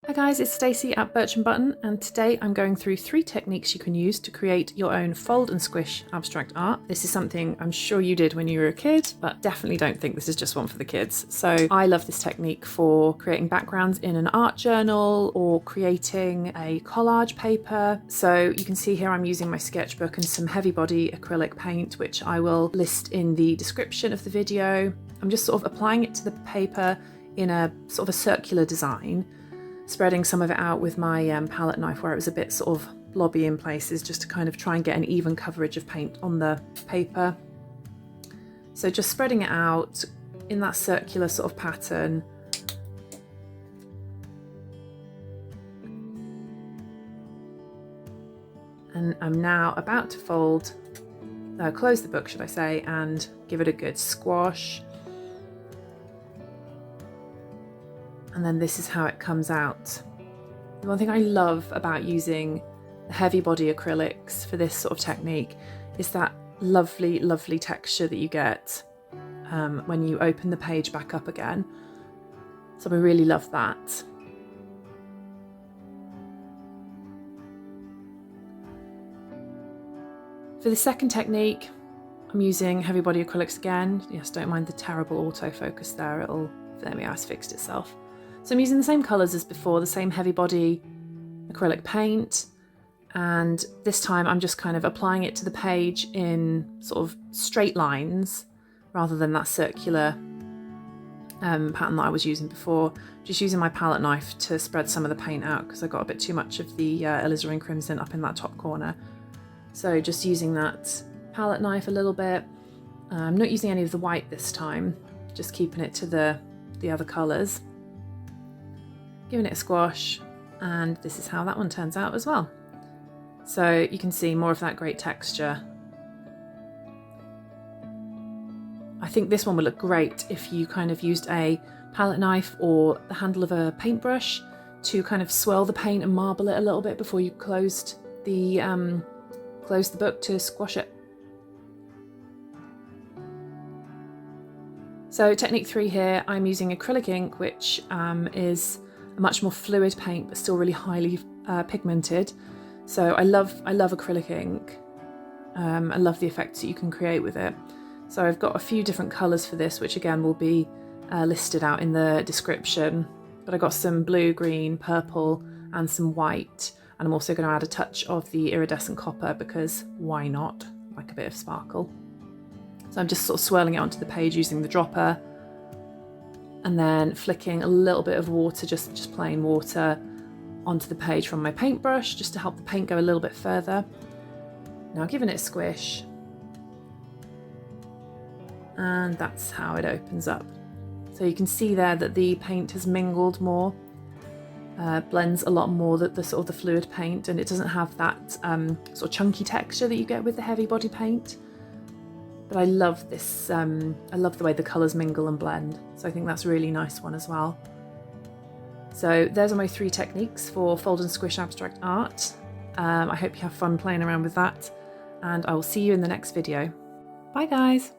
Hi guys, it's Stacey at Birch and Button, and today I'm going through 3 techniques you can use to create your own fold and squish abstract art. This is something I'm sure you did when you were a kid, but definitely don't think this is just one for the kids. So I love this technique for creating backgrounds in an art journal or creating a collage paper. So you can see here I'm using my sketchbook and some heavy body acrylic paint, which I will list in the description of the video. I'm just sort of applying it to the paper in a sort of a circular design, spreading some of it out with my palette knife where it was a bit sort of blobby in places, just to kind of try and get an even coverage of paint on the paper. So just spreading it out in that circular sort of pattern. And I'm now about to close the book, should I say, and give it a good squash. And then this is how it comes out. The one thing I love about using the heavy body acrylics for this sort of technique is that lovely, lovely texture that you get when you open the page back up again. So I really love that. For the second technique, I'm using heavy body acrylics again. Yes, don't mind the terrible autofocus there. There we are, it's fixed itself. So I'm using the same colours as before, the same heavy body acrylic paint, and this time I'm just kind of applying it to the page in sort of straight lines rather than that circular pattern that I was using before. Just using my palette knife to spread some of the paint out because I got a bit too much of the alizarin crimson up in that top corner. So just using that palette knife a little bit. I'm not using any of the white this time, just keeping it to the other colours. Giving it a squash, and this is how that one turns out as well. So you can see more of that great texture. I think this one would look great if you kind of used a palette knife or the handle of a paintbrush to kind of swirl the paint and marble it a little bit before you closed the book to squash it. So technique 3 here, I'm using acrylic ink, which is a much more fluid paint, but still really highly pigmented. So I love acrylic ink. I love the effects that you can create with it. So I've got a few different colours for this, which again will be listed out in the description. But I got some blue, green, purple, and some white. And I'm also going to add a touch of the iridescent copper because why not? Like a bit of sparkle. So I'm just sort of swirling it onto the page using the dropper, and then flicking a little bit of water, just plain water, onto the page from my paintbrush, just to help the paint go a little bit further. Now giving it a squish, and that's how it opens up. So you can see there that the paint has mingled more, blends a lot more the sort of the fluid paint, and it doesn't have that sort of chunky texture that you get with the heavy body paint. But I love this, I love the way the colours mingle and blend. So I think that's a really nice one as well. So those are my 3 techniques for fold and squish abstract art. I hope you have fun playing around with that, and I will see you in the next video. Bye guys!